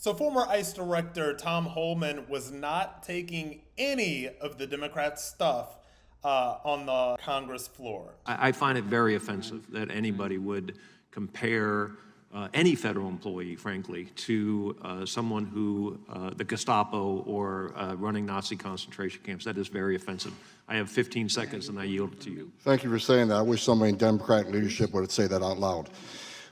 So former ICE Director Tom Homan was not taking any of the Democrats' stuff on the Congress floor. I find it very offensive that anybody would compare any federal employee, frankly, to someone who, the Gestapo or running Nazi concentration camps. That is very offensive. I have 15 seconds and I yield it to you. Thank you for saying that. I wish somebody in Democratic leadership would say that out loud.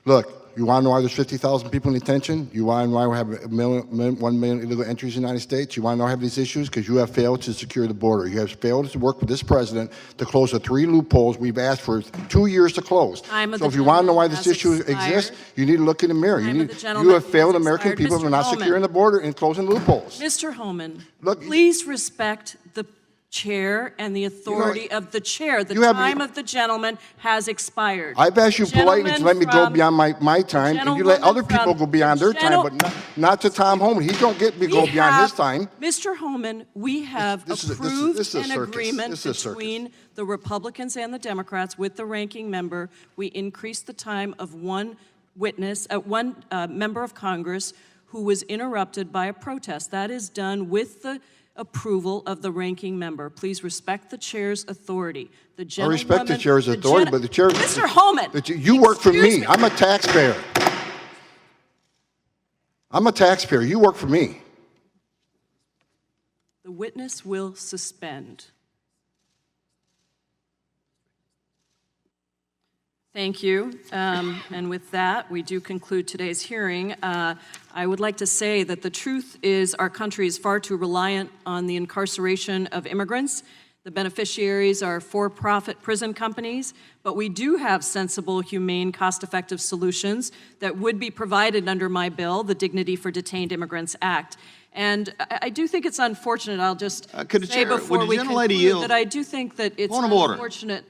Look, you want to know why there's 50,000 people in detention? You want to know why we have 1 million illegal entries in the United States? You want to know why we have these issues? Because you have failed to secure the border. You have failed to work with this president to close the 3 loopholes we've asked for 2 years to close. So if you want to know why this issue exists, you need to look in the mirror. You have failed American people for not securing the border and closing loopholes. Mr. Homan, please respect the chair and the authority of the chair. The time of the gentleman has expired. I've asked you politely to let me go beyond my time, and you let other people go beyond their time, but not to Tom Homan. He don't get me go beyond his time. Mr. Homan, we have approved an agreement between the Republicans and the Democrats with the ranking member. We increased the time of one witness, one member of Congress who was interrupted by a protest. That is done with the approval of the ranking member. Please respect the chair's authority. I respect the chair's authority, but the chair... Mr. Homan! You work for me. I'm a taxpayer. I'm a taxpayer. You work for me. The witness will suspend. Thank you. And with that, we do conclude today's hearing. I would like to say that the truth is our country is far too reliant on the incarceration of immigrants. The beneficiaries are for-profit prison companies, but we do have sensible, humane, cost-effective solutions that would be provided under my bill, the Dignity for Detained Immigrants Act. And I do think it's unfortunate, I'll just say before we conclude, that I do think that it's unfortunate.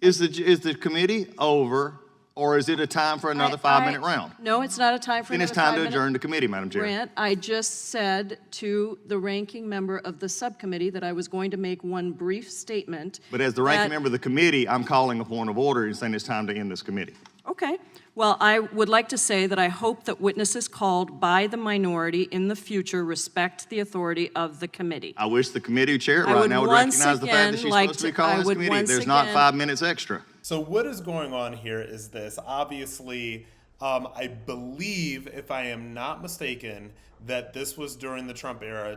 Is the committee over, or is it a time for another 5-minute round? No, it's not a time for another 5 minutes. Then it's time to adjourn the committee, Madam Chair. Grant, I just said to the ranking member of the subcommittee that I was going to make one brief statement. But as the ranking member of the committee, I'm calling a point of order and saying it's time to end this committee. Okay. Well, I would like to say that I hope that witnesses called by the minority in the future respect the authority of the committee. I wish the committee chair right now would recognize the fact that she's supposed to be calling this committee. There's not 5 minutes extra. So what is going on here is this. Obviously, I believe, if I am not mistaken, that this was during the Trump era.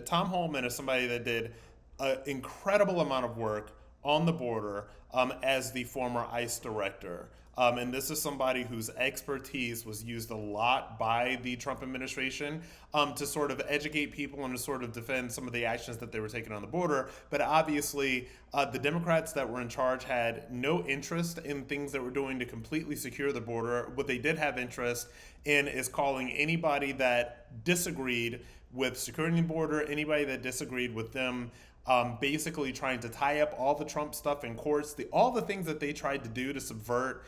Tom Homan is somebody that did an incredible amount of work on the border as the former ICE director. And this is somebody whose expertise was used a lot by the Trump administration to sort of educate people and to sort of defend some of the actions that they were taking on the border. But obviously, the Democrats that were in charge had no interest in things that were doing to completely secure the border. What they did have interest in is calling anybody that disagreed with securing the border, anybody that disagreed with them basically trying to tie up all the Trump stuff in courts, all the things that they tried to do to subvert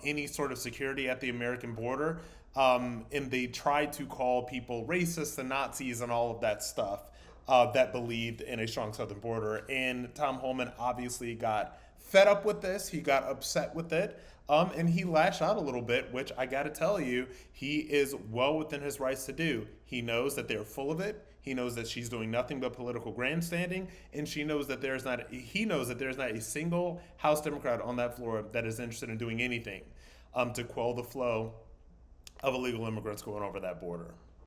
any sort of security at the American border. And they tried to call people racist and Nazis and all of that stuff that believed in a strong southern border. And Tom Homan obviously got fed up with this. He got upset with it. And he lashed out a little bit, which I got to tell you, he is well within his rights to do. He knows that they're full of it. He knows that she's doing nothing but political grandstanding, and he knows that there's not a single House Democrat on that floor that is interested in doing anything to quell the flow of illegal immigrants going over that border.